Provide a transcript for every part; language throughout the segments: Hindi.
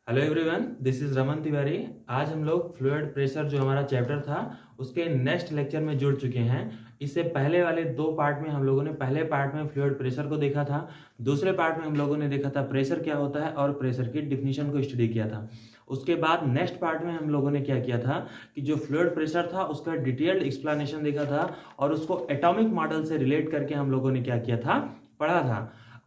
Hello everyone, this is Raman Tiwari. आज हम लोग फ्लूइड प्रेशर जो हमारा चैप्टर था उसके नेक्स्ट लेक्चर में जुड़ चुके हैं। इससे पहले वाले दो पार्ट में हम लोगों ने पहले पार्ट में फ्लूइड प्रेशर को देखा था, दूसरे पार्ट में हम लोगों ने देखा था प्रेशर क्या होता है और प्रेशर की डिफिनीशन को स्टडी किया था। उसके बाद नेक्स्ट पार्ट में हम लोगों ने क्या किया था कि जो फ्लूइड प्रेशर था उसका डिटेल्ड एक्सप्लेनेशन देखा था और उसको एटॉमिक मॉडल से रिलेट करके हम लोगों ने क्या किया था, पढ़ा था।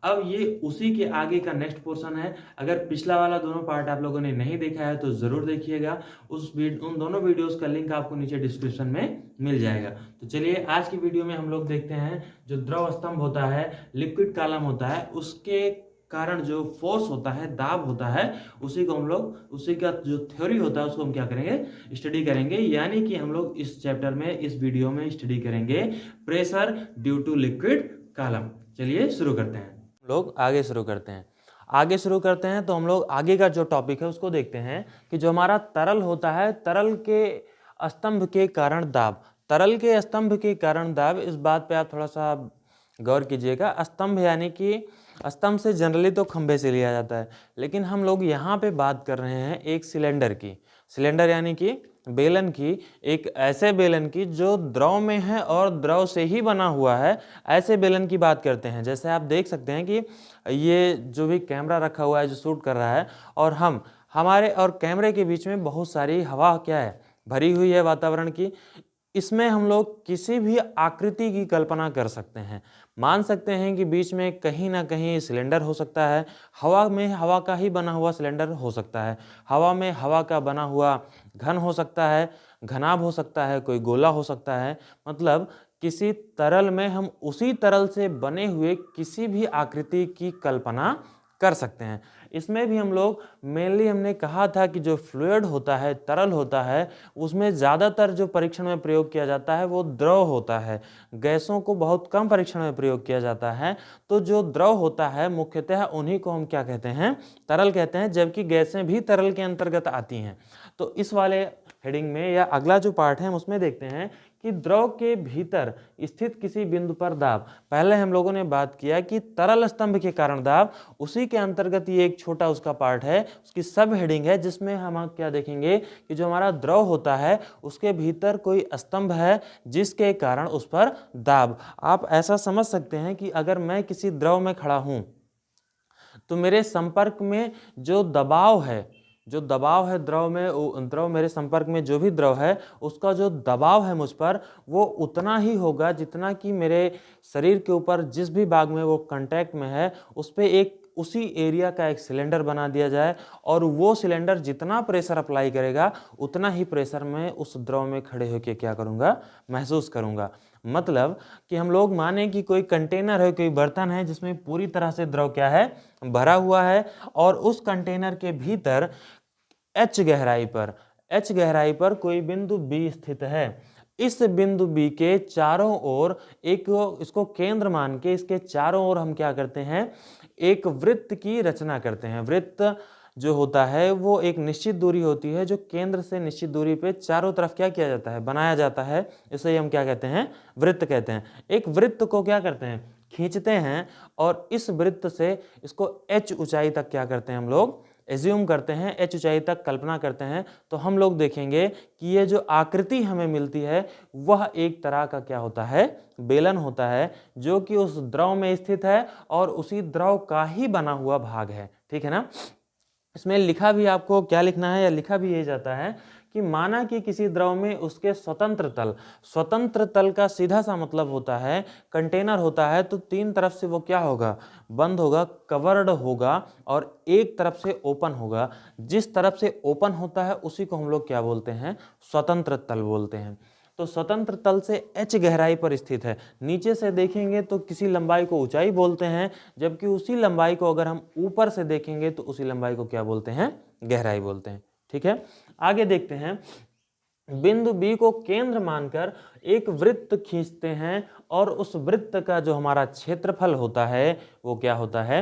अब ये उसी के आगे का नेक्स्ट पोर्शन है। अगर पिछला वाला दोनों पार्ट आप लोगों ने नहीं देखा है तो जरूर देखिएगा। उन दोनों वीडियोस का लिंक आपको नीचे डिस्क्रिप्शन में मिल जाएगा। तो चलिए आज की वीडियो में हम लोग देखते हैं जो द्रव स्तंभ होता है, लिक्विड कॉलम होता है, उसके कारण जो फोर्स होता है, दाब होता है, उसी को हम लोग उसी का जो थ्योरी होता है उसको हम क्या करेंगे, स्टडी करेंगे। यानी कि हम लोग इस चैप्टर में इस वीडियो में स्टडी करेंगे pressure due to liquid column. चलिए शुरू करते हैं। लोग आगे शुरू करते हैं तो हम लोग आगे का जो टॉपिक है उसको देखते हैं कि जो हमारा तरल होता है, तरल के स्तंभ के कारण दाब, तरल के स्तंभ के कारण दाब, इस बात पे आप थोड़ा सा गौर कीजिएगा। स्तंभ यानी कि स्तंभ से जनरली तो खंभे से लिया जाता है, लेकिन हम लोग यहाँ पे बात कर रहे हैं एक सिलेंडर की। सिलेंडर यानी कि बेलन की, एक ऐसे बेलन की जो द्रव में है और द्रव से ही बना हुआ है, ऐसे बेलन की बात करते हैं। जैसे आप देख सकते हैं कि ये जो भी कैमरा रखा हुआ है जो शूट कर रहा है, और हमारे और कैमरे के बीच में बहुत सारी हवा क्या है, भरी हुई है वातावरण की। इसमें हम लोग किसी भी आकृति की कल्पना कर सकते हैं। मान सकते हैं कि बीच में कहीं ना कहीं सिलेंडर हो सकता है, हवा में हवा का ही बना हुआ सिलेंडर हो सकता है, हवा में हवा का बना हुआ घन हो सकता है, घनाभ हो सकता है, कोई गोला हो सकता है। मतलब किसी तरल में हम उसी तरल से बने हुए किसी भी आकृति की कल्पना कर सकते हैं। इसमें भी हम लोग मेनली हमने कहा था कि जो फ्लूइड होता है, तरल होता है, उसमें ज़्यादातर जो परीक्षण में प्रयोग किया जाता है वो द्रव होता है। गैसों को बहुत कम परीक्षण में प्रयोग किया जाता है। तो जो द्रव होता है मुख्यतः उन्हीं को हम क्या कहते हैं, तरल कहते हैं, जबकि गैसें भी तरल के अंतर्गत आती हैं। तो इस वाले हेडिंग में या अगला जो पार्ट है हम उसमें देखते हैं कि द्रव के भीतर स्थित किसी बिंदु पर दाब। पहले हम लोगों ने बात किया कि तरल स्तंभ के कारण दाब, उसी के अंतर्गत ये एक छोटा उसका पार्ट है, उसकी सब हेडिंग है, जिसमें हम क्या देखेंगे कि जो हमारा द्रव होता है उसके भीतर कोई स्तंभ है जिसके कारण उस पर दाब। आप ऐसा समझ सकते हैं कि अगर मैं किसी द्रव में खड़ा हूं तो मेरे संपर्क में जो दबाव है, जो दबाव है द्रव में, द्रव मेरे संपर्क में जो भी द्रव है उसका जो दबाव है मुझ पर, वो उतना ही होगा जितना कि मेरे शरीर के ऊपर जिस भी भाग में वो कांटेक्ट में है उस पर एक उसी एरिया का एक सिलेंडर बना दिया जाए, और वो सिलेंडर जितना प्रेशर अप्लाई करेगा उतना ही प्रेशर में उस द्रव में खड़े होकर क्या करूँगा, महसूस करूँगा। मतलब कि हम लोग माने कि कोई कंटेनर है, कोई बर्तन है जिसमें पूरी तरह से द्रव क्या है, भरा हुआ है, और उस कंटेनर के भीतर एच गहराई पर कोई बिंदु बी स्थित है। इस बिंदु बी के चारों ओर एक, इसको केंद्र मान के इसके चारों ओर हम क्या करते हैं, एक वृत्त की रचना करते हैं। वृत्त जो होता है वो एक निश्चित दूरी होती है, जो केंद्र से निश्चित दूरी पे चारों तरफ क्या किया जाता है, बनाया जाता है। इसे हम क्या कहते हैं, वृत्त कहते हैं। एक वृत्त को क्या करते हैं, खींचते हैं, और इस वृत्त से इसको एच ऊंचाई तक क्या करते हैं, हम लोग एज्यूम करते हैं, एच ऊंचाई तक कल्पना करते हैं। तो हम लोग देखेंगे कि ये जो आकृति हमें मिलती है वह एक तरह का क्या होता है, बेलन होता है, जो कि उस द्रव में स्थित है और उसी द्रव का ही बना हुआ भाग है। ठीक है ना। इसमें लिखा भी आपको क्या लिखना है, या लिखा भी ये जाता है कि माना कि किसी द्रव में उसके स्वतंत्र तल का सीधा सा मतलब होता है, कंटेनर होता है तो तीन तरफ से वो क्या होगा, बंद होगा, कवर्ड होगा, और एक तरफ से ओपन होगा। जिस तरफ से ओपन होता है उसी को हम लोग क्या बोलते हैं, स्वतंत्र तल बोलते हैं। तो स्वतंत्र तल से एच गहराई पर स्थित है। नीचे से देखेंगे तो किसी लंबाई को ऊंचाई बोलते हैं, जबकि उसी लंबाई को अगर हम ऊपर से देखेंगे तो उसी लंबाई को क्या बोलते हैं, गहराई बोलते हैं। ठीक है, आगे देखते हैं। बिंदु बी को केंद्र मानकर एक वृत्त खींचते हैं, और उस वृत्त का जो हमारा क्षेत्रफल होता है वो क्या होता है,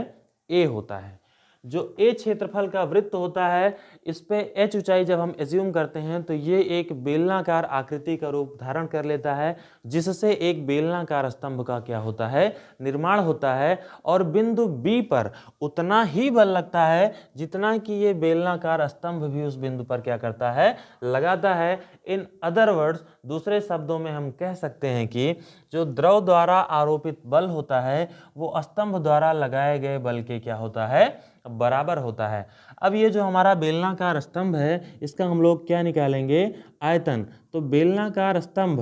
ए होता है। जो ए क्षेत्रफल का वृत्त होता है, इस पे h ऊंचाई जब हम एज्यूम करते हैं तो ये एक बेलनाकार आकृति का रूप धारण कर लेता है, जिससे एक बेलनाकार स्तंभ का क्या होता है, निर्माण होता है। और बिंदु B पर उतना ही बल लगता है जितना कि ये बेलनाकार स्तंभ भी उस बिंदु पर क्या करता है, लगाता है। इन अदर वर्ड्स, दूसरे शब्दों में हम कह सकते हैं कि जो द्रव द्वारा आरोपित बल होता है वो स्तंभ द्वारा लगाए गए बल के क्या होता है, बराबर होता है। अब ये जो हमारा बेलनाकार स्तंभ है इसका हम लोग क्या निकालेंगे, आयतन। तो बेलनाकार स्तंभ,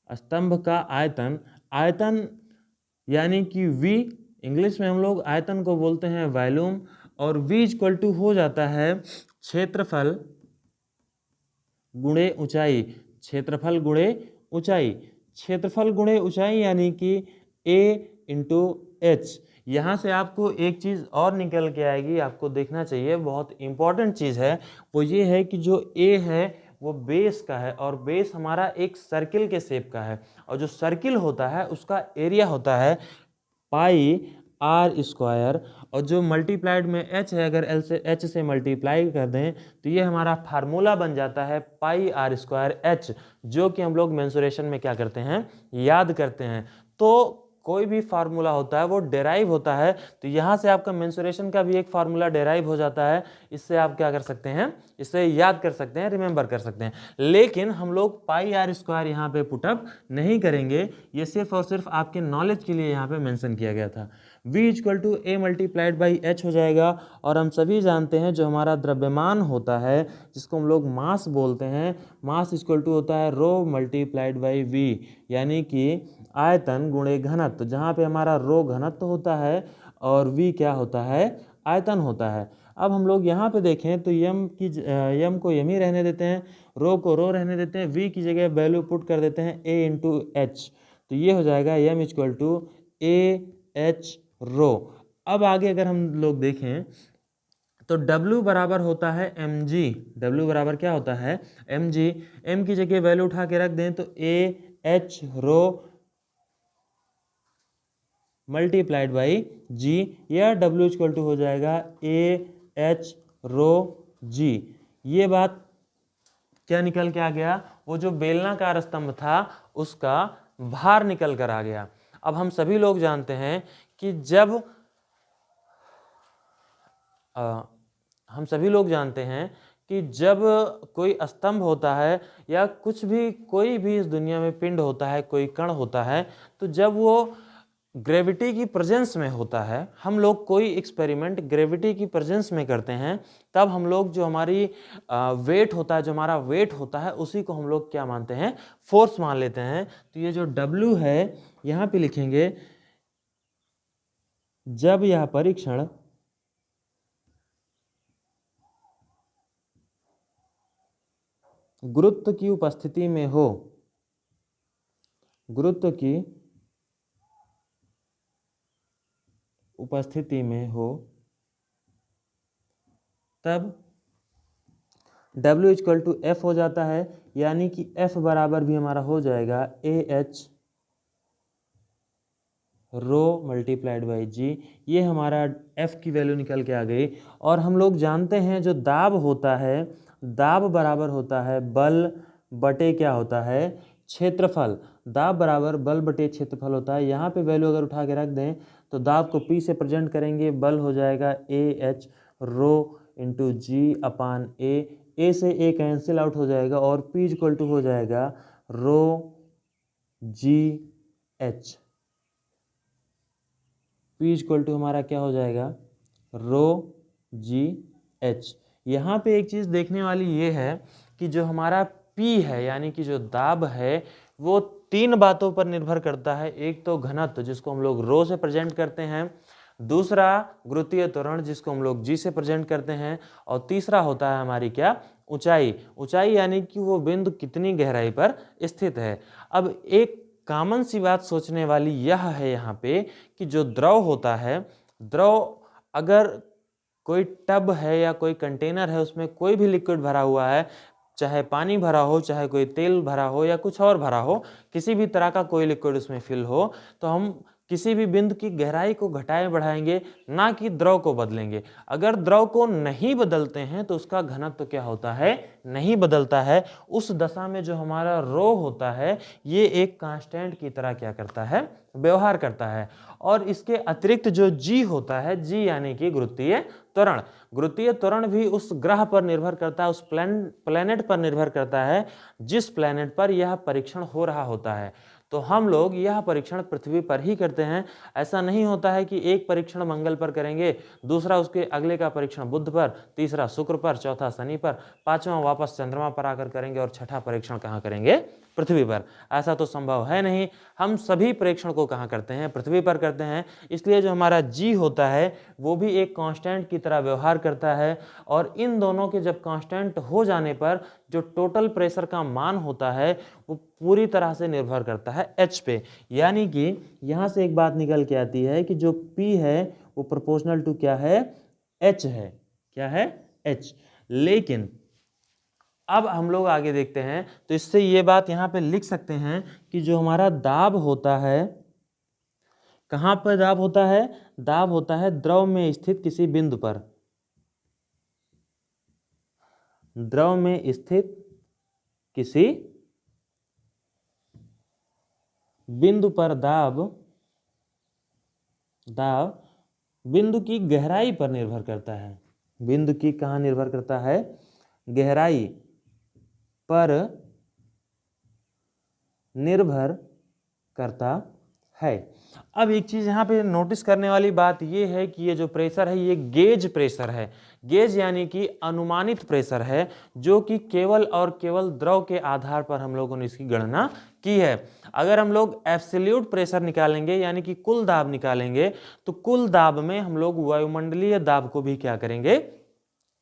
स्तंभ का आयतन, आयतन यानी कि V, इंग्लिश में हम लोग आयतन को बोलते हैं वॉल्यूम, और V इक्वल टू हो जाता है क्षेत्रफल गुणे ऊंचाई, क्षेत्रफल गुणे ऊंचाई, क्षेत्रफल गुणे ऊंचाई यानी कि A इंटू एच। यहाँ से आपको एक चीज़ और निकल के आएगी, आपको देखना चाहिए, बहुत इंपॉर्टेंट चीज़ है, वो ये है कि जो A है वो बेस का है, और बेस हमारा एक सर्किल के शेप का है, और जो सर्किल होता है उसका एरिया होता है पाई आर स्क्वायर, और जो मल्टीप्लाइड में h है, अगर h से मल्टीप्लाई कर दें तो ये हमारा फार्मूला बन जाता है पाई आर स्क्वायर h, जो कि हम लोग मेंसुरेशन में क्या करते हैं, याद करते हैं। तो कोई भी फार्मूला होता है वो डेराइव होता है, तो यहाँ से आपका मेंसुरेशन का भी एक फार्मूला डेराइव हो जाता है। इससे आप क्या कर सकते हैं, इससे याद कर सकते हैं, रिमेंबर कर सकते हैं। लेकिन हम लोग पाई आर स्क्वायर यहाँ पे पुटअप नहीं करेंगे, ये सिर्फ और सिर्फ आपके नॉलेज के लिए यहाँ पे मेंशन किया गया था। V equal to A multiplied by H हो जाएगा, और हम सभी जानते हैं जो हमारा द्रव्यमान होता है जिसको हम लोग मास बोलते हैं, मास इक्वल टू होता है रो मल्टीप्लाइड बाई V, यानी कि आयतन गुणे घनत्व, जहाँ पे हमारा रो घनत्व होता है और V क्या होता है, आयतन होता है। अब हम लोग यहाँ पे देखें तो यम को यम ही रहने देते हैं, रो को रो रहने देते हैं, V की जगह वैल्यू पुट कर देते हैं A इंटू एच, तो ये हो जाएगा यम इक्वल टू AH रो। अब आगे अगर हम लोग देखें तो W बराबर होता है mg, W बराबर क्या होता है, mg, m की जगह वैल्यू उठा के रख दें तो AH rho multiplied by g, या W इक्वल टू हो जाएगा AH रो g। ये बात क्या निकल के आ गया, वो जो बेलनाकार स्तंभ था उसका भार निकल कर आ गया। अब हम सभी लोग जानते हैं कि जब हम सभी लोग जानते हैं कि जब कोई स्तंभ होता है या कुछ भी, कोई भी इस दुनिया में पिंड होता है, कोई कण होता है, तो जब वो ग्रेविटी की प्रेजेंस में होता है, हम लोग कोई एक्सपेरिमेंट ग्रेविटी की प्रेजेंस में करते हैं, तब हम लोग जो हमारी वेट होता है, जो हमारा वेट होता है, उसी को हम लोग क्या मानते हैं, फोर्स मान लेते हैं। तो ये जो W है यहाँ पे लिखेंगे, जब यह परीक्षण गुरुत्व की उपस्थिति में हो, गुरुत्व की उपस्थिति में हो, तब W इक्वल टू F हो जाता है, यानी कि F बराबर भी हमारा हो जाएगा AH rho multiplied by G। ये हमारा F की वैल्यू निकल के आ गई। और हम लोग जानते हैं जो दाब होता है, दाब बराबर होता है बल बटे क्या होता है, क्षेत्रफल। दाब बराबर बल बटे क्षेत्रफल होता है। यहाँ पे वैल्यू अगर उठा के रख दें तो दाब को P से प्रेजेंट करेंगे, बल हो जाएगा AH रो इंटू जी अपान A से A कैंसिल आउट हो जाएगा, और P इक्वल टू हो जाएगा rho GH। P equal to हमारा क्या हो जाएगा, रो GH। यहाँ पे एक चीज़ देखने वाली ये है कि जो हमारा P है, यानी कि जो दाब है, वो तीन बातों पर निर्भर करता है। एक तो घनत्व, जिसको हम लोग रो से प्रेजेंट करते हैं, दूसरा गुरुत्वीय त्वरण, जिसको हम लोग G से प्रेजेंट करते हैं, और तीसरा होता है हमारी क्या, ऊंचाई। ऊंचाई यानी कि वो बिंदु कितनी गहराई पर स्थित है। अब एक कॉमन सी बात सोचने वाली यह है यहाँ पे कि जो द्रव होता है, द्रव अगर कोई टब है या कोई कंटेनर है, उसमें कोई भी लिक्विड भरा हुआ है, चाहे पानी भरा हो, चाहे कोई तेल भरा हो या कुछ और भरा हो, किसी भी तरह का कोई लिक्विड उसमें फिल हो, तो हम किसी भी बिंदु की गहराई को घटाए बढ़ाएंगे, ना कि द्रव को बदलेंगे। अगर द्रव को नहीं बदलते हैं तो उसका घनत्व क्या होता है, नहीं बदलता है। उस दशा में जो हमारा रो होता है ये एक कांस्टेंट की तरह क्या करता है, व्यवहार करता है। और इसके अतिरिक्त जो जी होता है, जी यानी कि गुरुत्वीय त्वरण, गुरुत्वीय त्वरण भी उस ग्रह पर निर्भर करता है, उस प्लेनेट पर निर्भर करता है जिस प्लेनेट पर यह परीक्षण हो रहा होता है। तो हम लोग यह परीक्षण पृथ्वी पर ही करते हैं। ऐसा नहीं होता है कि एक परीक्षण मंगल पर करेंगे, दूसरा उसके अगले का परीक्षण बुध पर, तीसरा शुक्र पर, चौथा शनि पर, पांचवा वापस चंद्रमा पर आकर करेंगे और छठा परीक्षण कहाँ करेंगे, पृथ्वी पर। ऐसा तो संभव है नहीं। हम सभी परीक्षण को कहाँ करते हैं, पृथ्वी पर करते हैं। इसलिए जो हमारा जी होता है वो भी एक कांस्टेंट की तरह व्यवहार करता है। और इन दोनों के जब कांस्टेंट हो जाने पर जो टोटल प्रेशर का मान होता है वो पूरी तरह से निर्भर करता है एच पे। यानी कि यहाँ से एक बात निकल के आती है कि जो पी है वो प्रोपोर्शनल टू क्या है, एच है। क्या है, एच। लेकिन अब हम लोग आगे देखते हैं तो इससे ये बात यहां पे लिख सकते हैं कि जो हमारा दाब होता है, कहां पर दाब होता है, दाब होता है द्रव में स्थित किसी बिंदु पर, द्रव में स्थित किसी बिंदु पर दाब, दाब बिंदु की गहराई पर निर्भर करता है। बिंदु की कहां निर्भर करता है, गहराई पर निर्भर करता है। अब एक चीज यहाँ पे नोटिस करने वाली बात ये है कि ये जो प्रेशर है ये गेज प्रेशर है। गेज यानी कि अनुमानित प्रेशर है, जो कि केवल और केवल द्रव के आधार पर हम लोगों ने इसकी गणना की है। अगर हम लोग एब्सोल्यूट प्रेशर निकालेंगे यानी कि कुल दाब निकालेंगे तो कुल दाब में हम लोग वायुमंडलीय दाब को भी क्या करेंगे,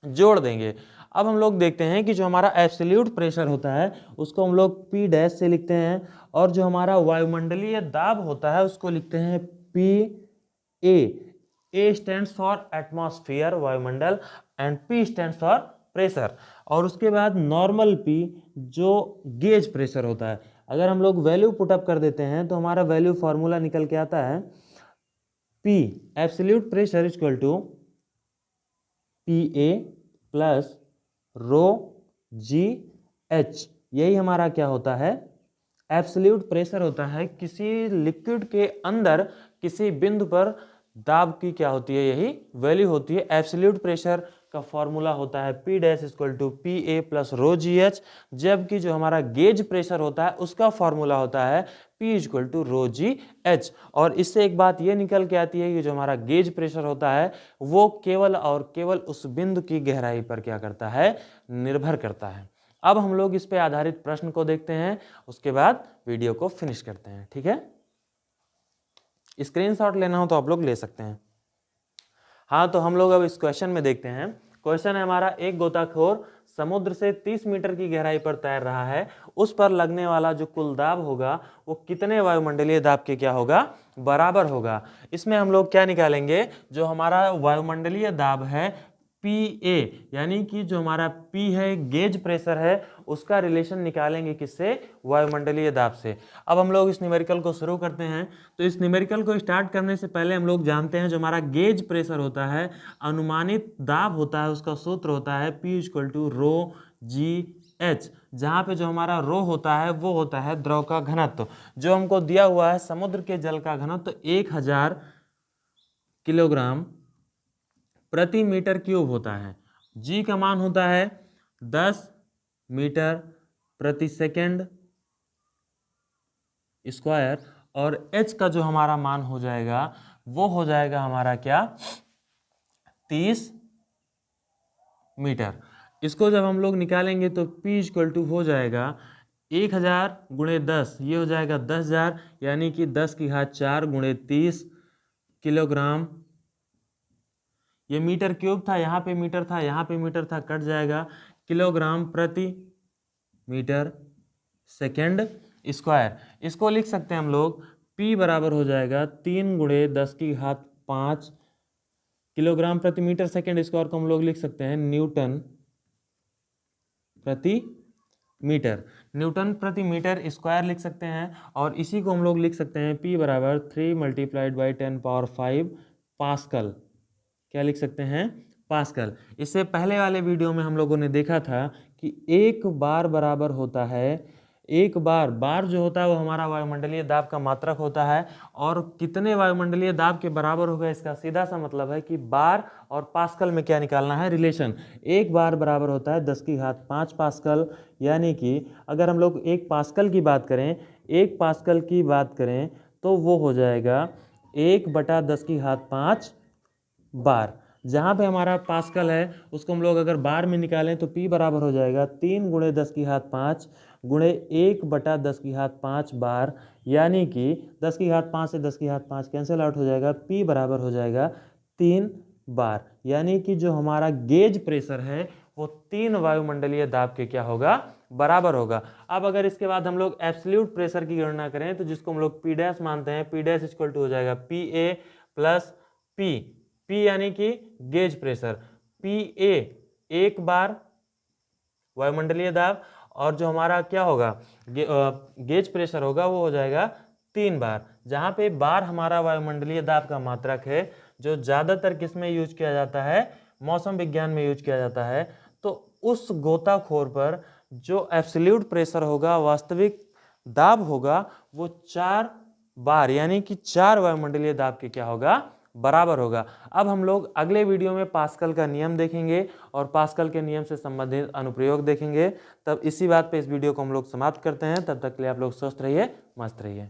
जोड़ देंगे। अब हम लोग देखते हैं कि जो हमारा एब्सोल्यूट प्रेशर होता है उसको हम लोग पी डैश से लिखते हैं, और जो हमारा वायुमंडलीय दाब होता है उसको लिखते हैं P A. A stands for atmosphere, वायुमंडल, and P stands for pressure. और उसके बाद नॉर्मल पी जो गेज प्रेशर होता है। अगर हम लोग वैल्यू पुटअप कर देते हैं तो हमारा वैल्यू फॉर्मूला निकल के आता है P absolute pressure equal to P A plus rho G H. यही हमारा क्या होता है, एब्सोल्यूट प्रेशर होता है। किसी लिक्विड के अंदर किसी बिंदु पर दाब की क्या होती है, यही वैल्यू होती है। एब्सोल्यूट प्रेशर का फॉर्मूला होता है P dash equal to P A plus rho G H, जबकि जो हमारा गेज प्रेशर होता है उसका फॉर्मूला होता है P equal to rho G H. और इससे एक बात ये निकल के आती है कि जो हमारा गेज प्रेशर होता है वो केवल और केवल उस बिंदु की गहराई पर क्या करता है, निर्भर करता है। अब हम लोग इस पे आधारित प्रश्न को देखते हैं, उसके बाद वीडियो को फिनिश करते हैं। ठीक है, स्क्रीनशॉट लेना हो तो आप लोग ले सकते हैं। हाँ, तो हम लोग अब इस क्वेश्चन में देखते हैं। क्वेश्चन है हमारा, एक गोताखोर समुद्र से 30 मीटर की गहराई पर तैर रहा है। उस पर लगने वाला जो कुल दाब होगा वो कितने वायुमंडलीय दाब के क्या होगा, बराबर होगा। इसमें हम लोग क्या निकालेंगे, जो हमारा वायुमंडलीय दाब है पी ए, यानी कि जो हमारा पी है गेज प्रेशर है, उसका रिलेशन निकालेंगे किससे, वायुमंडलीय दाब से। अब हम लोग इस न्यूमेरिकल को शुरू करते हैं। तो इस न्यूमेरिकल को स्टार्ट करने से पहले हम लोग जानते हैं जो हमारा गेज प्रेशर होता है, अनुमानित दाब होता है, उसका सूत्र होता है P equal to rho G H, जहाँ पे जो हमारा रो होता है वो होता है द्रव का घनत्व। जो हमको दिया हुआ है समुद्र के जल का घनत्व 1000 किलोग्राम प्रति मीटर क्यूब होता है। जी का मान होता है 10 मीटर प्रति सेकंड स्क्वायर, और एच का जो हमारा मान हो जाएगा वो हो जाएगा हमारा क्या, 30 मीटर। इसको जब हम लोग निकालेंगे तो P इक्वल टू हो जाएगा 1000 गुणे 10, ये हो जाएगा 10,000, यानी कि 10 की घात 4 गुणे 30 किलोग्राम। ये मीटर क्यूब था, यहाँ पे मीटर था, यहाँ पे मीटर था, कट जाएगा, किलोग्राम प्रति मीटर सेकेंड स्क्वायर। इसको लिख सकते हैं हम लोग P बराबर हो जाएगा 3 गुणे 10 की घात 5 किलोग्राम प्रति मीटर सेकेंड स्क्वायर को हम लोग लिख सकते हैं न्यूटन प्रति मीटर, न्यूटन प्रति मीटर स्क्वायर लिख सकते हैं। और इसी को हम लोग लिख सकते हैं P बराबर 3 मल्टीप्लाइड बाई 10⁵ पास्कल। क्या लिख सकते हैं? पास्कल। इससे पहले वाले वीडियो में हम लोगों ने देखा था कि एक बार बराबर होता है, एक बार जो होता है वो हमारा वायुमंडलीय दाब का मात्रक होता है। और कितने वायुमंडलीय दाब के बराबर होगा, इसका सीधा सा मतलब है कि बार और पास्कल में क्या निकालना है, रिलेशन। एक बार बराबर होता है 10⁵ पास्कल, यानी कि अगर हम लोग 1 पास्कल की बात करें, 1 पास्कल की बात करें तो वो हो जाएगा 1/10⁵ बार। जहाँ पे हमारा पास्कल है उसको हम लोग अगर बार में निकालें तो P बराबर हो जाएगा 3 × 10⁵ गुणे 1/10⁵ बार, यानी कि 10⁵ से 10⁵ कैंसिल आउट हो जाएगा, P बराबर हो जाएगा 3 बार। यानी कि जो हमारा गेज प्रेशर है वो 3 वायुमंडलीय दाब के क्या होगा, बराबर होगा। अब अगर इसके बाद हम लोग एब्सोल्यूट प्रेशर की गणना करें तो जिसको हम लोग P' मानते हैं, P' इक्वल टू हो जाएगा PA प्लस P, P यानी कि गेज प्रेशर, PA 1 बार वायुमंडलीय दाब, और जो हमारा क्या होगा गेज प्रेशर होगा वो हो जाएगा 3 बार। जहाँ पे बार हमारा वायुमंडलीय दाब का मात्रक है, जो ज़्यादातर किस में यूज किया जाता है, मौसम विज्ञान में यूज किया जाता है। तो उस गोताखोर पर जो एब्सोल्यूट प्रेशर होगा, वास्तविक दाब होगा, वो 4 बार यानी कि 4 वायुमंडलीय दाब के क्या होगा, बराबर होगा। अब हम लोग अगले वीडियो में पास्कल का नियम देखेंगे और पास्कल के नियम से संबंधित अनुप्रयोग देखेंगे। तब इसी बात पे इस वीडियो को हम लोग समाप्त करते हैं। तब तक के लिए आप लोग स्वस्थ रहिए, मस्त रहिए।